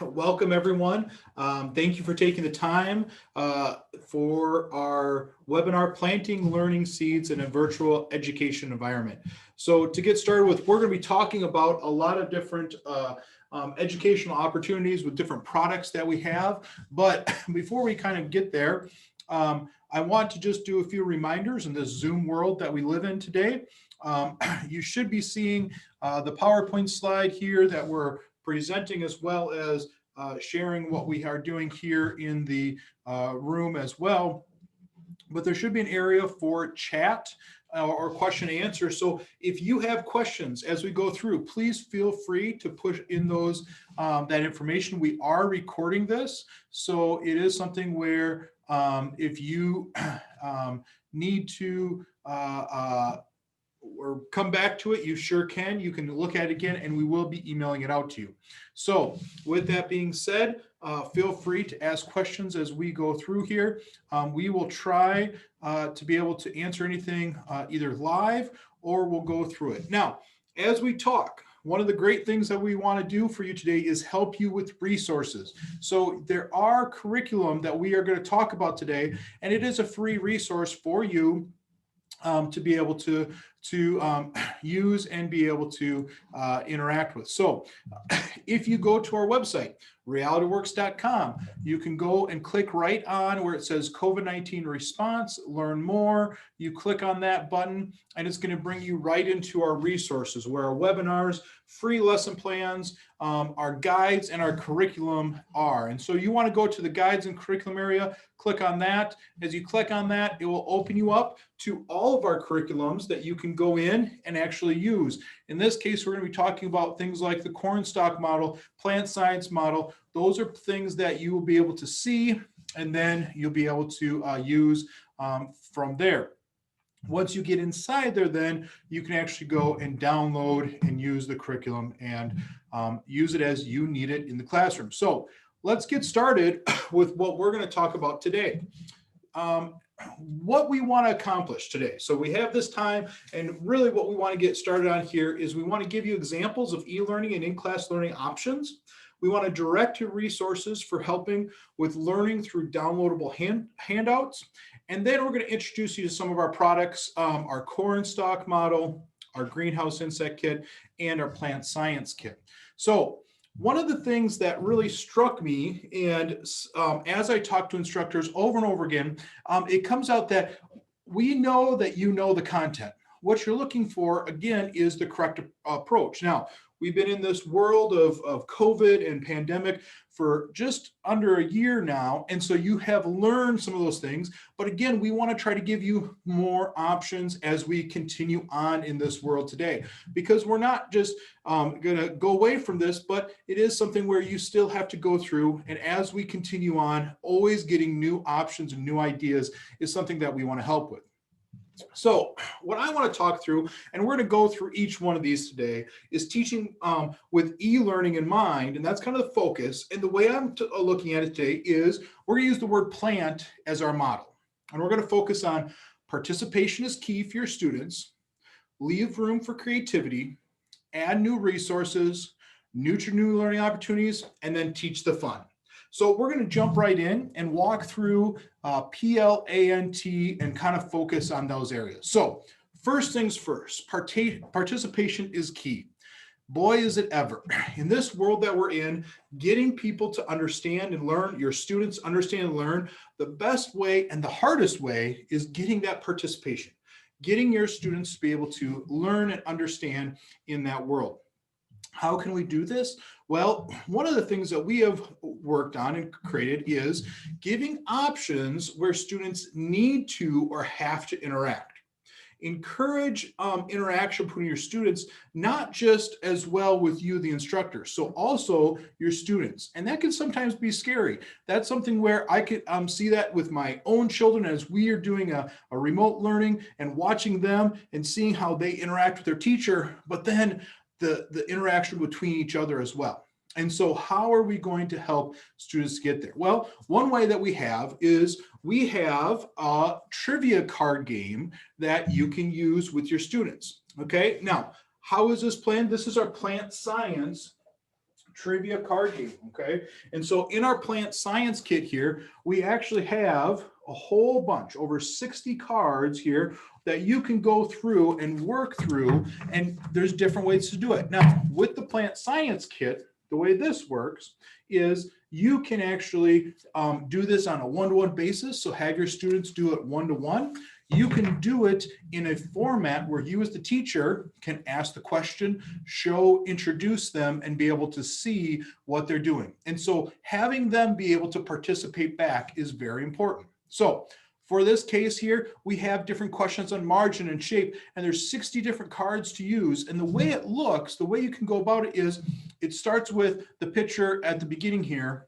Welcome everyone. Thank you for taking the time for our webinar, Planting Learning Seeds in a Virtual Education Environment. So to get started with, we're going to be talking about a lot of different educational opportunities with different products that we have. But before we kind of get there, I want to just do a few reminders in this Zoom world that we live in today. You should be seeing the PowerPoint slide here that we're presenting, as well as sharing what we are doing here in the room as well. But there should be an area for chat or question and answer. So if you have questions as we go through, please feel free to push in those that information. We are recording this, so it is something where if you need to or come back to it, you sure can. You can look at it again, and we will be emailing it out to you. So with that being said, feel free to ask questions as we go through here. We will try to be able to answer anything either live or we'll go through it. Now, as we talk, one of the great things that we want to do for you today is help you with resources. So there are curriculum that we are going to talk about today, and it is a free resource for you to be able to use and be able to interact with. So if you go to our website, realityworks.com, you can go and click right on where it says COVID-19 response, learn more. You click on that button and it's going to bring you right into our resources where our webinars, free lesson plans, our guides, and our curriculum are. And so you want to go to the guides and curriculum area, click on that. As you click on that, it will open you up to all of our curriculums that you can go in and actually use. In this case, we're going to be talking about things like the corn stalk model, plant science model. Those are things that you will be able to see, and then you'll be able to use from there. Once you get inside there, then you can actually go and download and use the curriculum and use it as you need it in the classroom. So let's get started with what we're going to talk about today. What we want to accomplish today. So we have this time, and really what we want to get started on here is we want to give you examples of e-learning and in-class learning options. We want to direct your resources for helping with learning through downloadable handouts. And then we're going to introduce you to some of our products, our corn stalk model, our greenhouse insect kit, and our plant science kit. So one of the things that really struck me, and as I talk to instructors over and over again, it comes out that we know that you know the content. What you're looking for, again, is the correct approach. Now, we've been in this world of COVID and pandemic for just under a year now, and so you have learned some of those things. But again, we want to try to give you more options as we continue on in this world today, because we're not just going to go away from this, but it is something where you still have to go through. And as we continue on, always getting new options and new ideas is something that we want to help with. So what I want to talk through, and we're going to go through each one of these today, is teaching with e-learning in mind, and that's kind of the focus. And the way I'm looking at it today is we're going to use the word plant as our model. And we're going to focus on participation is key for your students, leave room for creativity, add new resources, nurture new learning opportunities, and then teach the fun. So we're going to jump right in and walk through PLANT and kind of focus on those areas. So first things first, participation is key. Boy, is it ever. In this world that we're in, getting people to understand and learn, your students understand and learn, the best way and the hardest way is getting that participation, getting your students to be able to learn and understand in that world. How can we do this? Well, one of the things that we have worked on and created is giving options where students need to or have to interact. Encourage interaction between your students, not just as well with you, the instructor, so also your students. And that can sometimes be scary. That's something where I could see that with my own children as we are doing a remote learning and watching them and seeing how they interact with their teacher, but then the interaction between each other as well. And so how are we going to help students get there? Well, one way that we have is we have a trivia card game that you can use with your students. Okay, now, how is this planned? This is our plant science trivia card game, okay? And so in our plant science kit here, we actually have a whole bunch, over 60 cards here that you can go through and work through, and there's different ways to do it. Now, with the plant science kit, the way this works is you can actually do this on a one-to-one basis, so have your students do it one-to-one. You can do it in a format where you as the teacher can ask the question, introduce them, and be able to see what they're doing. And so having them be able to participate back is very important. So for this case here, we have different questions on margin and shape, and there's 60 different cards to use. And the way it looks, the way you can go about it is, it starts with the picture at the beginning here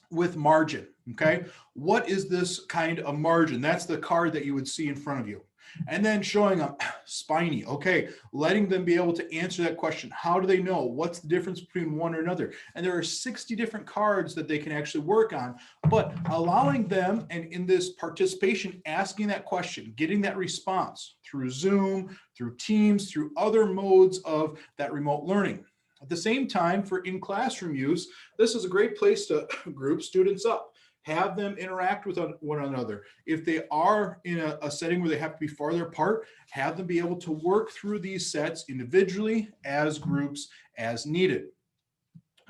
with margin, okay? What is this kind of margin? That's the card that you would see in front of you. And then showing them spiny, okay, letting them be able to answer that question. How do they know? What's the difference between one or another? And there are 60 different cards that they can actually work on, but allowing them, and in this participation, asking that question, getting that response through Zoom, through Teams, through other modes of that remote learning. At the same time, for in-classroom use, this is a great place to group students up, have them interact with one another. If they are in a setting where they have to be farther apart, have them be able to work through these sets individually, as groups, as needed.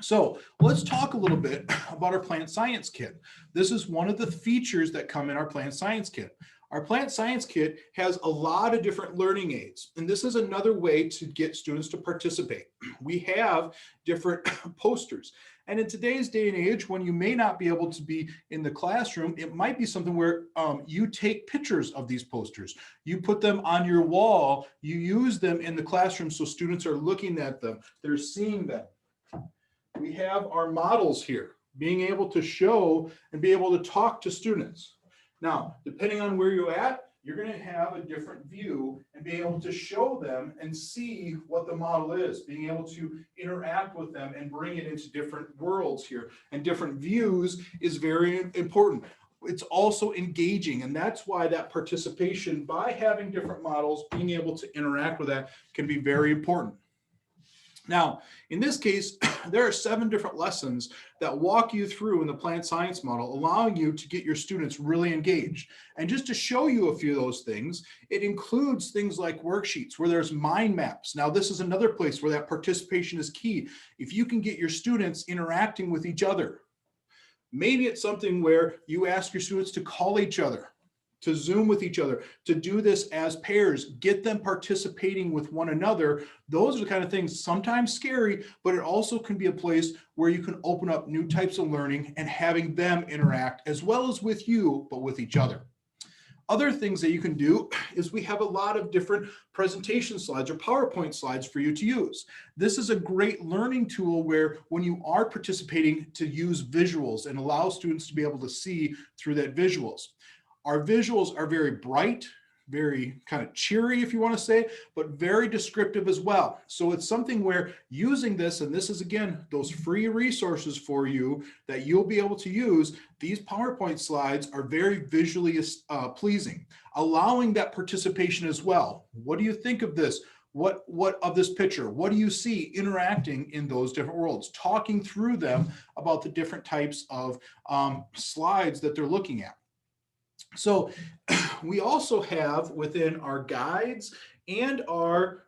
So let's talk a little bit about our plant science kit. This is one of the features that come in our plant science kit. Our plant science kit has a lot of different learning aids, and this is another way to get students to participate. We have different posters, and in today's day and age, when you may not be able to be in the classroom, it might be something where you take pictures of these posters, you put them on your wall, you use them in the classroom so students are looking at them, they're seeing them. We have our models here, being able to show and be able to talk to students. Now, depending on where you're at, you're going to have a different view and be able to show them and see what the model is, being able to interact with them and bring it into different worlds here. And different views is very important. It's also engaging, and that's why that participation by having different models, being able to interact with that can be very important. Now, in this case, there are 7 different lessons that walk you through in the plant science model, allowing you to get your students really engaged. And just to show you a few of those things, it includes things like worksheets where there's mind maps. Now, this is another place where that participation is key. If you can get your students interacting with each other, maybe it's something where you ask your students to call each other, to Zoom with each other, to do this as pairs, get them participating with one another. Those are the kind of things, sometimes scary, but it also can be a place where you can open up new types of learning and having them interact as well as with you, but with each other. Other things that you can do is we have a lot of different presentation slides or PowerPoint slides for you to use. This is a great learning tool where when you are participating to use visuals and allow students to be able to see through that visuals. Our visuals are very bright, very kind of cheery, if you want to say, but very descriptive as well. So it's something where using this, and this is again, those free resources for you that you'll be able to use, these PowerPoint slides are very visually pleasing, allowing that participation as well. What do you think of this? What of this picture? What do you see interacting in those different worlds? Talking through them about the different types of slides that they're looking at. So we also have within our guides and our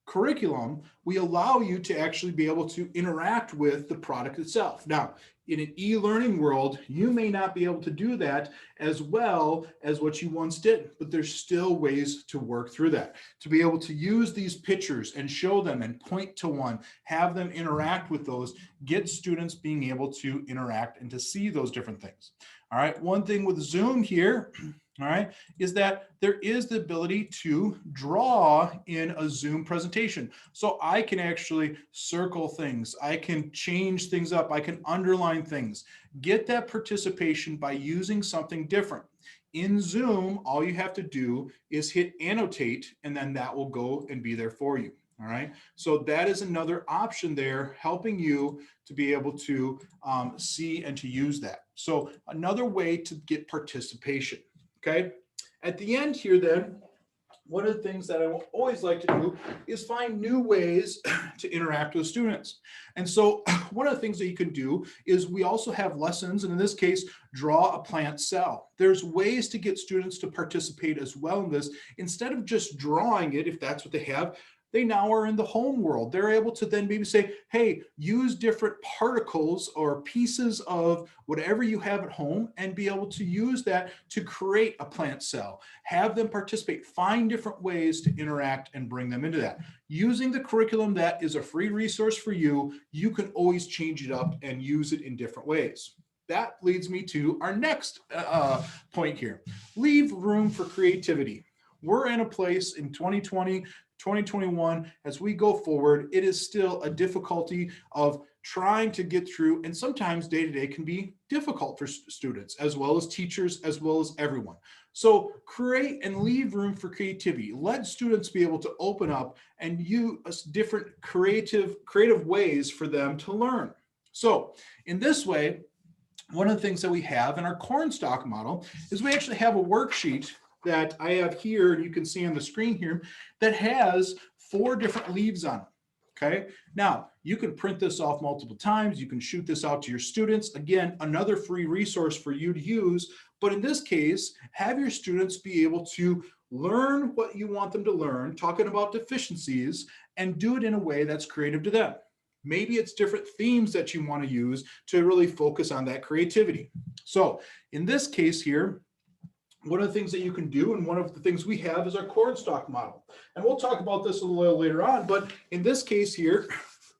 curriculum, we allow you to actually be able to interact with the product itself. Now, in an e-learning world, you may not be able to do that as well as what you once did, but there's still ways to work through that, to be able to use these pictures and show them and point to one, have them interact with those, get students being able to interact and to see those different things. All right, one thing with Zoom here, all right, is that there is the ability to draw in a Zoom presentation. So I can actually circle things, I can change things up, I can underline things, get that participation by using something different. In Zoom, all you have to do is hit annotate, and then that will go and be there for you. All right, so that is another option there, helping you to be able to see and to use that. So another way to get participation. Okay, at the end here then, one of the things that I always like to do is find new ways to interact with students. And so one of the things that you can do is we also have lessons, and in this case, draw a plant cell. There's ways to get students to participate as well in this. Instead of just drawing it, if that's what they have, they now are in the home world. They're able to then maybe say, hey, use different particles or pieces of whatever you have at home and be able to use that to create a plant cell. Have them participate, find different ways to interact and bring them into that. Using the curriculum that is a free resource for you, you can always change it up and use it in different ways. That leads me to our next point here. Leave room for creativity. We're in a place in 2020, 2021, as we go forward, it is still a difficulty of trying to get through, and sometimes day-to-day can be difficult for students as well as teachers, as well as everyone. So create and leave room for creativity. Let students be able to open up and use different creative ways for them to learn. So in this way, one of the things that we have in our cornstalk model is we actually have a worksheet that I have here, and you can see on the screen here, that has 4 different leaves on it. Okay, now you can print this off multiple times. You can shoot this out to your students. Again, another free resource for you to use. But in this case, have your students be able to learn what you want them to learn, talking about deficiencies, and do it in a way that's creative to them. Maybe it's different themes that you want to use to really focus on that creativity. So in this case here, one of the things that you can do, and one of the things we have, is our cornstalk model. And we'll talk about this a little later on, but in this case here,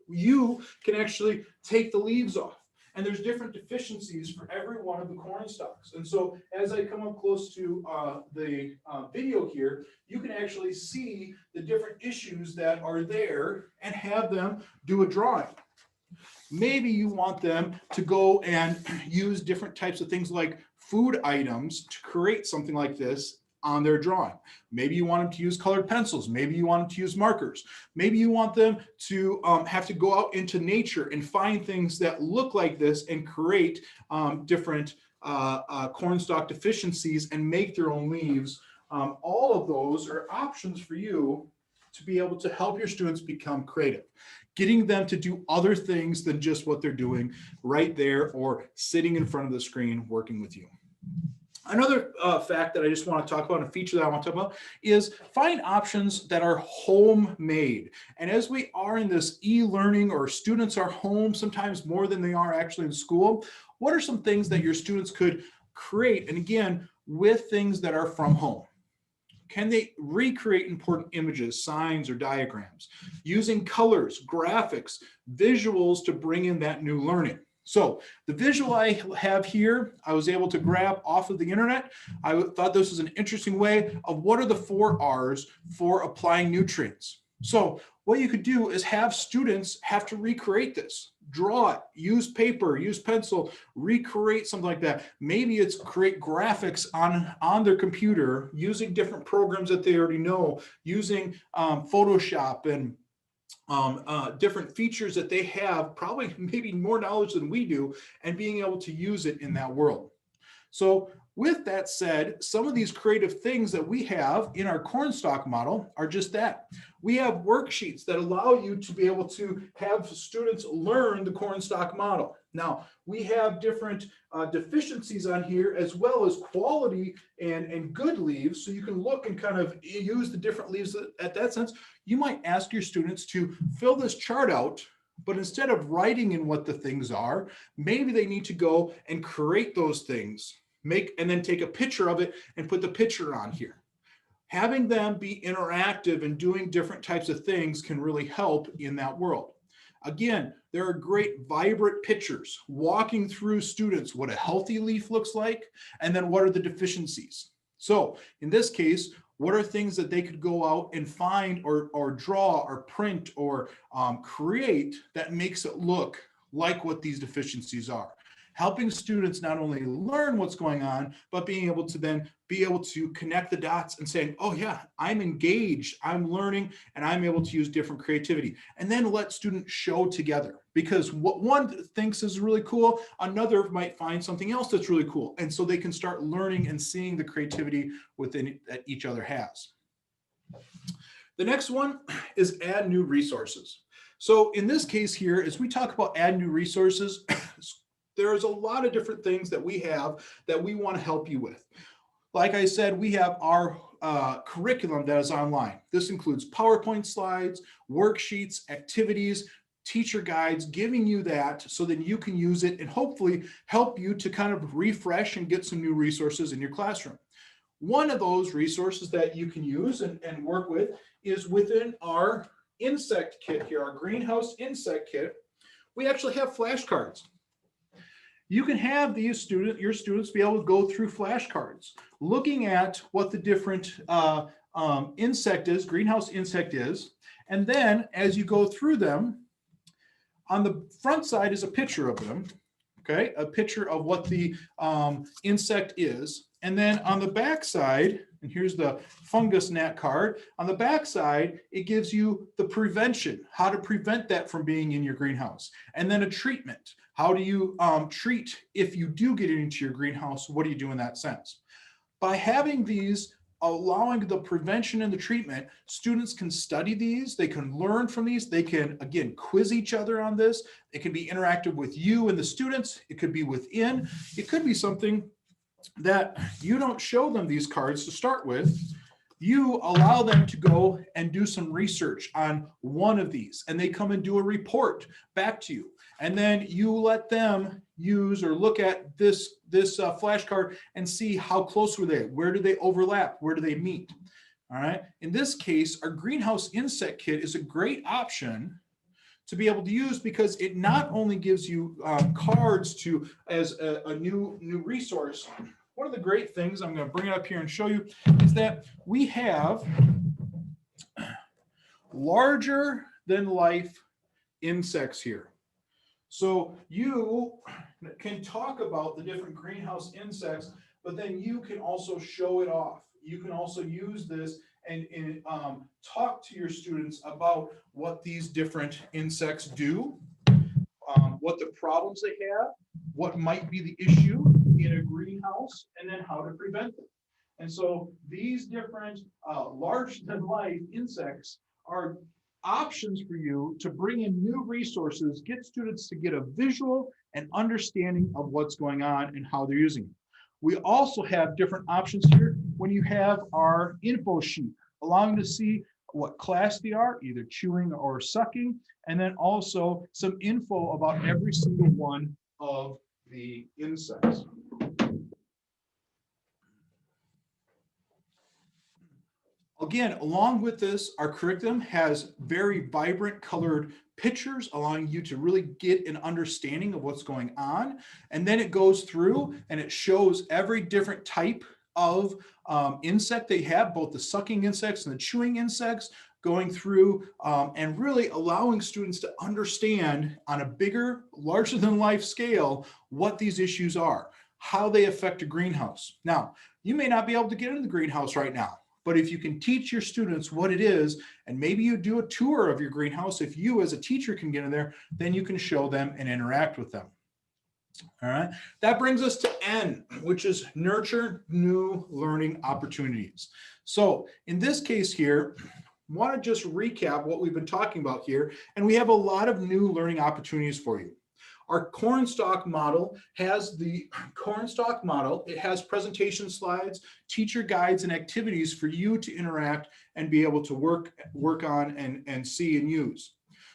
you can actually take the leaves off. And there's different deficiencies for every one of the cornstalks. And so as I come up close to the video here, you can actually see the different issues that are there and have them do a drawing. Maybe you want them to go and use different types of things like food items to create something like this on their drawing. Maybe you want them to use colored pencils. Maybe you want them to use markers. Maybe you want them to have to go out into nature and find things that look like this and create different cornstalk deficiencies and make their own leaves. All of those are options for you to be able to help your students become creative, getting them to do other things than just what they're doing right there or sitting in front of the screen working with you. Another fact that I just want to talk about, a feature that I want to talk about, is find options that are homemade. And as we are in this e-learning, or students are home sometimes more than they are actually in school, what are some things that your students could create? And again, with things that are from home. Can they recreate important images, signs, or diagrams, using colors, graphics, visuals to bring in that new learning? So the visual I have here, I was able to grab off of the internet. I thought this was an interesting way of what are the 4 R's for applying nutrients. So what you could do is have students have to recreate this. Draw it, use paper, use pencil, recreate something like that. Maybe it's create graphics on their computer using different programs that they already know, using Photoshop and different features that they have, probably maybe more knowledge than we do, and being able to use it in that world. So with that said, some of these creative things that we have in our cornstalk model are just that. We have worksheets that allow you to be able to have students learn the cornstalk model. Now, we have different deficiencies on here, as well as quality and good leaves, so you can look and kind of use the different leaves at that sense. You might ask your students to fill this chart out, but instead of writing in what the things are, maybe they need to go and create those things, and then take a picture of it and put the picture on here. Having them be interactive and doing different types of things can really help in that world. Again, there are great vibrant pictures walking through students what a healthy leaf looks like, and then what are the deficiencies. So in this case, what are things that they could go out and find or draw or print or create that makes it look like what these deficiencies are? Helping students not only learn what's going on, but being able to then be able to connect the dots and saying, oh yeah, I'm engaged, I'm learning, and I'm able to use different creativity. And then let students show together, because what one thinks is really cool, another might find something else that's really cool. And so they can start learning and seeing the creativity within that each other has. The next one is add new resources. So in this case here, as we talk about add new resources, there's a lot of different things that we have that we want to help you with. Like I said, we have our curriculum that is online. This includes PowerPoint slides, worksheets, activities, teacher guides, giving you that so that you can use it and hopefully help you to kind of refresh and get some new resources in your classroom. One of those resources that you can use and work with is within our insect kit here, our greenhouse insect kit. We actually have flashcards. You can have your students be able to go through flashcards, looking at what the different insect is, greenhouse insect is, and then as you go through them, on the front side is a picture of them, okay, a picture of what the insect is, and then on the back side, and here's the fungus gnat card, on the back side, it gives you the prevention, how to prevent that from being in your greenhouse, and then a treatment. How do you treat if you do get it into your greenhouse? What do you do in that sense? By having these, allowing the prevention and the treatment, students can study these, they can learn from these, they can, again, quiz each other on this. It can be interactive with you and the students. It could be within. It could be something that you don't show them these cards to start with. You allow them to go and do some research on one of these, and they come and do a report back to you. And then you let them use or look at this flashcard and see how close were they, where do they overlap, where do they meet. All right. In this case, our greenhouse insect kit is a great option to be able to use because it not only gives you cards to as a new resource. One of the great things, I'm going to bring it up here and show you, is that we have larger than life insects here. So you can talk about the different greenhouse insects, but then you can also show it off. You can also use this and talk to your students about what these different insects do, what the problems they have, what might be the issue in a greenhouse, and then how to prevent them. And so these different larger than life insects are options for you to bring in new resources, get students to get a visual and understanding of what's going on and how they're using it. We also have different options here when you have our info sheet, allowing to see what class they are, either chewing or sucking, and then also some info about every single one of the insects. Again, along with this, our curriculum has very vibrant colored pictures, allowing you to really get an understanding of what's going on. And then it goes through and it shows every different type of insect they have, both the sucking insects and the chewing insects, going through and really allowing students to understand on a bigger, larger than life scale what these issues are, how they affect a greenhouse. Now, you may not be able to get into the greenhouse right now, but if you can teach your students what it is, and maybe you do a tour of your greenhouse, if you as a teacher can get in there, then you can show them and interact with them. All right, that brings us to N, which is nurture new learning opportunities. So in this case here, I want to just recap what we've been talking about here, and we have a lot of new learning opportunities for you. Our cornstalk model has the cornstalk model. It has presentation slides, teacher guides, and activities for you to interact and be able to work on and see and use.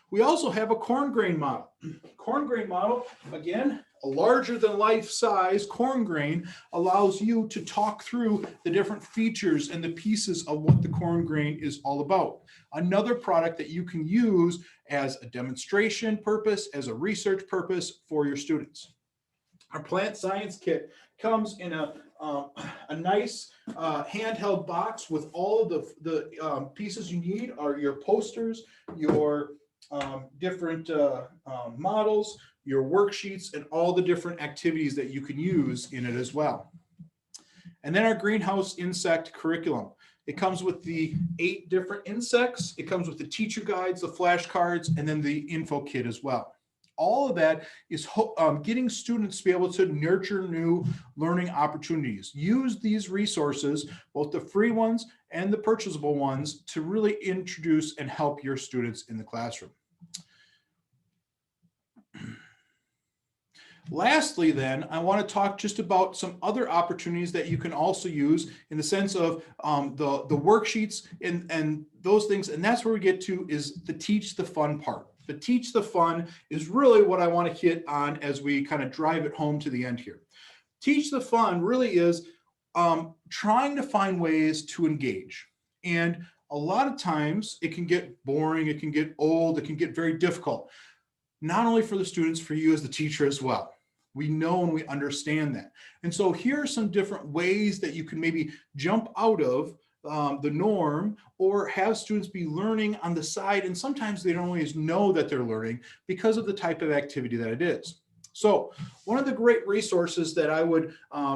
We also have a corn grain model. Corn grain model, again, a larger than life size corn grain allows you to talk through the different features and the pieces of what the corn grain is all about. Another product that you can use as a demonstration purpose, as a research purpose for your students. Our plant science kit comes in a nice handheld box with all of the pieces you need are your posters, your different models, your worksheets, and all the different activities that you can use in it as well. And then our greenhouse insect curriculum. It comes with the 8 different insects. It comes with the teacher guides, the flashcards, and then the info kit as well. All of that is getting students to be able to nurture new learning opportunities. Use these resources, both the free ones and the purchasable ones, to really introduce and help your students in the classroom. Lastly, then, I want to talk just about some other opportunities that you can also use in the sense of the worksheets and those things. And that's where we get to is the teach the fun part. The teach the fun is really what I want to hit on as we kind of drive it home to the end here. Teach the fun really is trying to find ways to engage. And a lot of times it can get boring, it can get old, it can get very difficult, not only for the students, for you as the teacher as well. We know and we understand that. And so here are some different ways that you can maybe jump out of the norm or have students be learning on the side. And sometimes they don't always know that they're learning because of the type of activity that it is. So one of the great resources that I would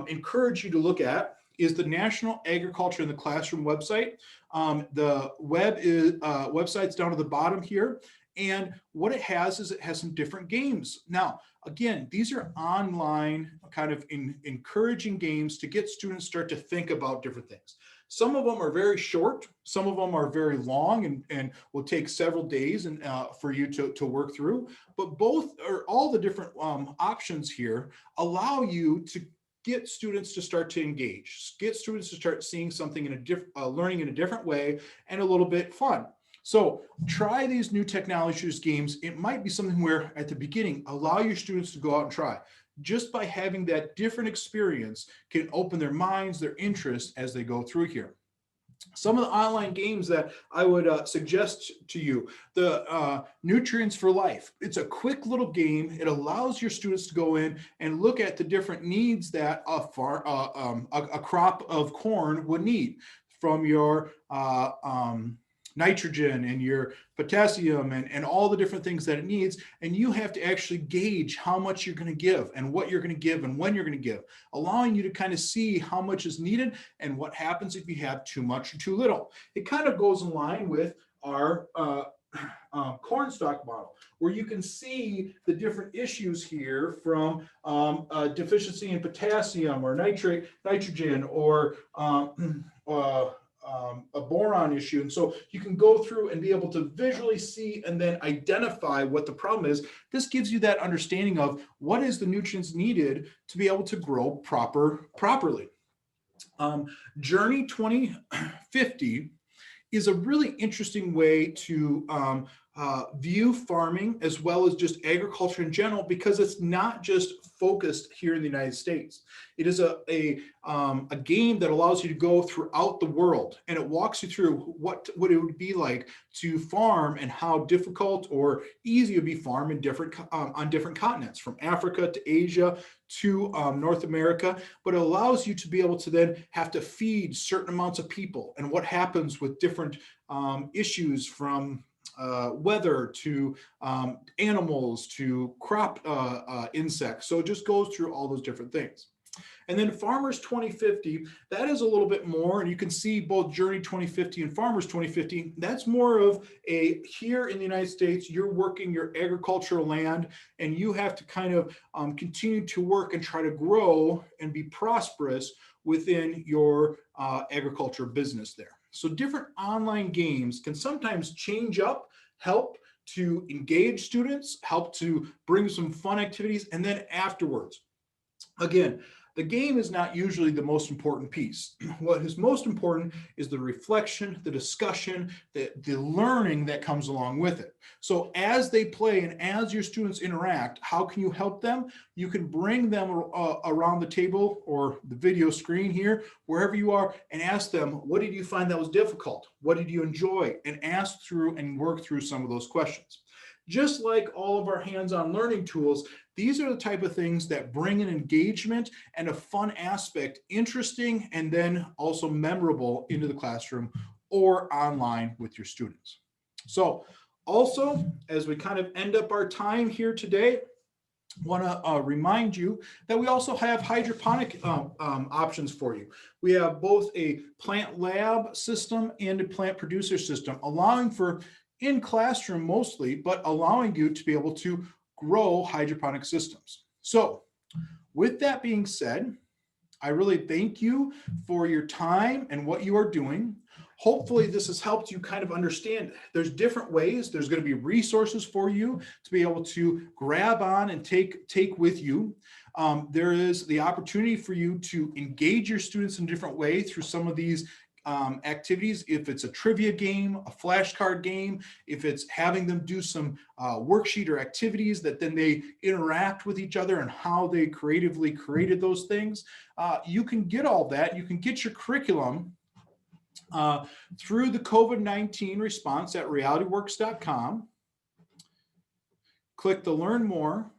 encourage you to look at is the National Agriculture in the Classroom website. The website's down at the bottom here. And what it has is it has some different games. Now, again, these are online kind of encouraging games to get students start to think about different things. Some of them are very short. Some of them are very long and will take several days and for you to work through. But both or all the different options here allow you to get students to start to engage, get students to start seeing something in a different, learning in a different way and a little bit fun. So try these new technologies games. It might be something where at the beginning, allow your students to go out and try. Just by having that different experience can open their minds, their interest as they go through here. Some of the online games that I would suggest to you, the Nutrients for Life. It's a quick little game. It allows your students to go in and look at the different needs that a crop of corn would need, from your nitrogen and your potassium and all the different things that it needs. And you have to actually gauge how much you're going to give and what you're going to give and when you're going to give, allowing you to kind of see how much is needed and what happens if you have too much or too little. It kind of goes in line with our corn stalk model, where you can see the different issues here from deficiency in potassium or nitrogen or a boron issue. And so you can go through and be able to visually see and then identify what the problem is. This gives you that understanding of what is the nutrients needed to be able to grow properly. Journey 2050 is a really interesting way to view farming as well as just agriculture in general, because it's not just focused here in the United States. It is a game that allows you to go throughout the world, and it walks you through what it would be like to farm and how difficult or easy it would be farm in on different continents, from Africa to Asia to North America. But it allows you to be able to then have to feed certain amounts of people and what happens with different issues, from weather to animals to crop insects. So it just goes through all those different things. And then Farmers 2050, that is a little bit more, and you can see both Journey 2050 and Farmers 2050. That's more of a, here in the United States, you're working your agricultural land and you have to kind of continue to work and try to grow and be prosperous within your agriculture business there. So different online games can sometimes change up, help to engage students, help to bring some fun activities, and then afterwards, again, the game is not usually the most important piece. What is most important is the reflection, the discussion, the learning that comes along with it. So as they play and as your students interact, how can you help them? You can bring them around the table or the video screen here, wherever you are, and ask them, what did you find that was difficult? What did you enjoy? And ask through and work through some of those questions. Just like all of our hands-on learning tools, these are the type of things that bring an engagement and a fun aspect, interesting and then also memorable, into the classroom or online with your students. So also, as we kind of end up our time here today, want to remind you that we also have hydroponic options for you. We have both a plant lab system and a plant producer system, allowing for in classroom mostly, but allowing you to be able to grow hydroponic systems. So with that being said, I really thank you for your time and what you are doing. Hopefully this has helped you kind of understand there's different ways. There's going to be resources for you to be able to grab on and take with you. There is the opportunity for you to engage your students in a different way through some of these activities. If it's a trivia game, a flashcard game, if it's having them do some worksheet or activities that then they interact with each other and how they creatively created those things, you can get all that. You can get your curriculum through the COVID-19 response at realityworks.com. Click the Learn More.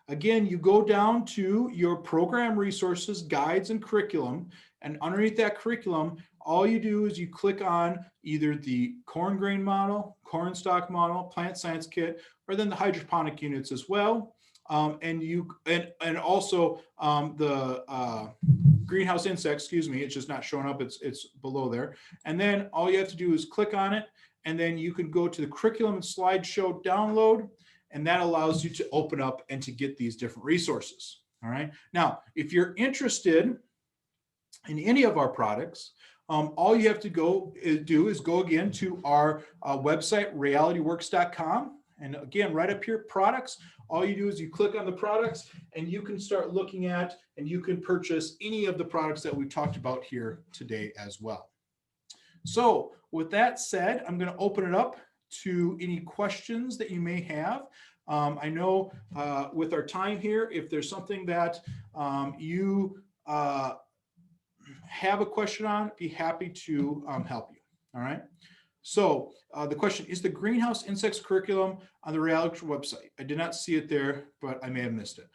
Again, you go down to your program resources, guides, and curriculum, and underneath that curriculum, all you do is you click on either the corn grain model, corn stalk model, plant science kit, or then the hydroponic units as well. And also the greenhouse insects, excuse me, it's just not showing up, it's below there. And then all you have to do is click on it, and then you can go to the curriculum and slideshow download, and that allows you to open up and to get these different resources. All right. Now, if you're interested in any of our products, all you have to do is go again to our website, realityworks.com. And again, right up here, products, all you do is you click on the products and you can start looking at and you can purchase any of the products that we've talked about here today as well. So with that said, I'm going to open it up to any questions that you may have. I know with our time here, if there's something that you have a question on, be happy to help you. All right. So the question is the greenhouse insects curriculum on the Realityworks website. I did not see it there, but I may have missed it.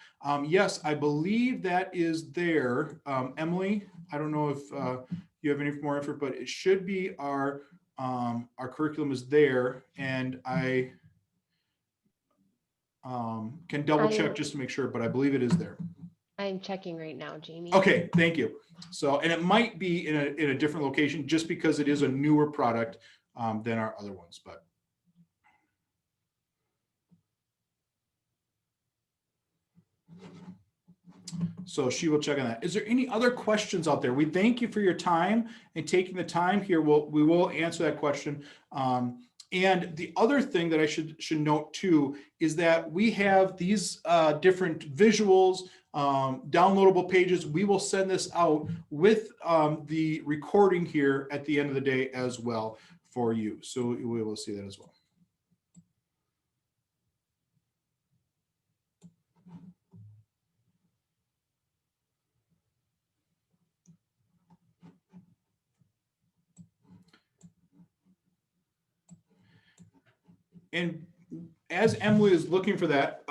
Yes, I believe that is there. Emily, I don't know if you have any more info, but it should be our curriculum is there, and I can double check just to make sure, but I believe it is there. I'm checking right now, Jamey. Okay, thank you. So, and it might be in a different location just because it is a newer product than our other ones, but. So she will check on that. Is there any other questions out there? We thank you for your time and taking the time here. We will answer that question. And the other thing that I should note too is that we have these different visuals, downloadable pages. We will send this out with the recording here at the end of the day as well for you. So we will see that as well. And as Emily is looking for that,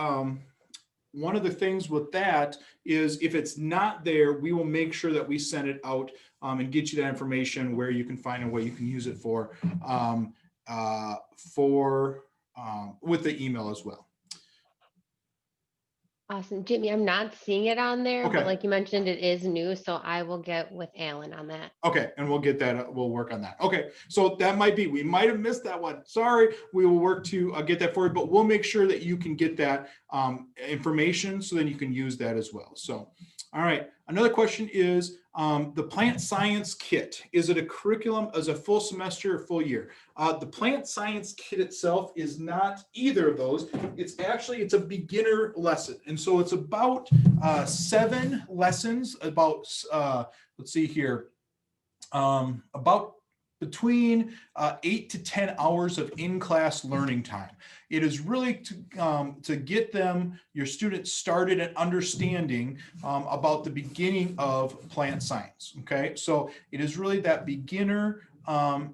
one of the things with that is if it's not there, we will make sure that we send it out and get you that information where you can find and what you can use it for with the email as well. Awesome. Jamey, I'm not seeing it on there, Okay. but like you mentioned, it is new. So I will get with Alan on that. Okay. And we'll get that. We'll work on that. Okay. So that might be, we might have missed that one. Sorry. We will work to get that for you, but we'll make sure that you can get that information so then you can use that as well. So, all right. Another question is the plant science kit. Is it a curriculum as a full semester or full year? The plant science kit itself is not either of those. It's a beginner lesson. And so it's about 7 lessons, about, let's see here, about between 8 to 10 hours of in-class learning time. It is really to get your students started at understanding about the beginning of plant science. Okay, so it is really that beginner 5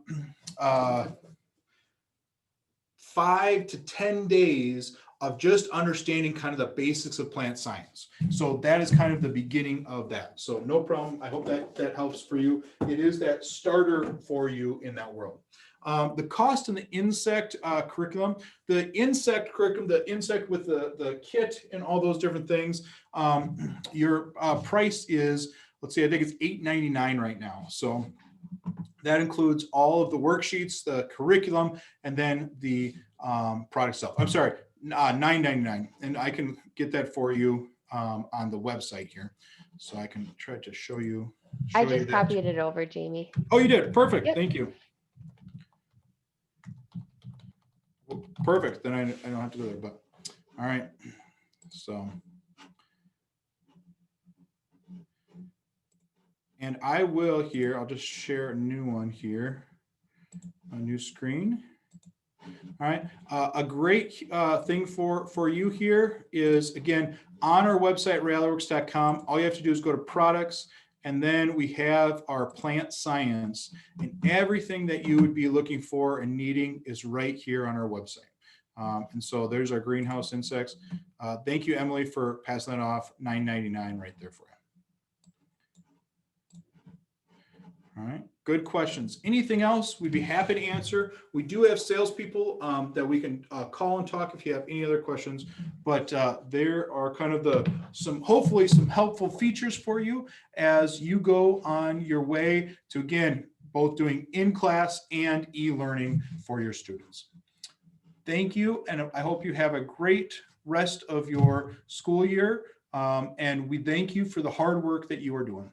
to 10 days of just understanding kind of the basics of plant science. So that is kind of the beginning of that. So no problem. I hope that helps for you. It is that starter for you in that world. The cost and the insect curriculum, the insect curriculum, the insect with the kit and all those different things, your price is, let's see, I think it's $8.99 right now. So that includes all of the worksheets, the curriculum, and then the product itself. I'm sorry, $9.99, and I can get that for you on the website here. So I can try to show you. I show you just that. copied it over, Jamie. Oh, you did. Perfect. Yep. Thank you. Perfect. Then I don't have to go there, but all right. So, and I will here, I'll just share a new one here, a new screen. All right. A great thing for you here is, again, on our website, realityworks.com, all you have to do is go to products, and then we have our plant science, and everything that you would be looking for and needing is right here on our website. And so there's our greenhouse insects. Thank you, Emily, for passing that off. $9.99 right there for you. All right, good questions. Anything else? We'd be happy to answer. We do have salespeople that we can call and talk if you have any other questions. But there are kind of hopefully some helpful features for you as you go on your way to, again, both doing in-class and e-learning for your students. Thank you, and I hope you have a great rest of your school year. And we thank you for the hard work that you are doing.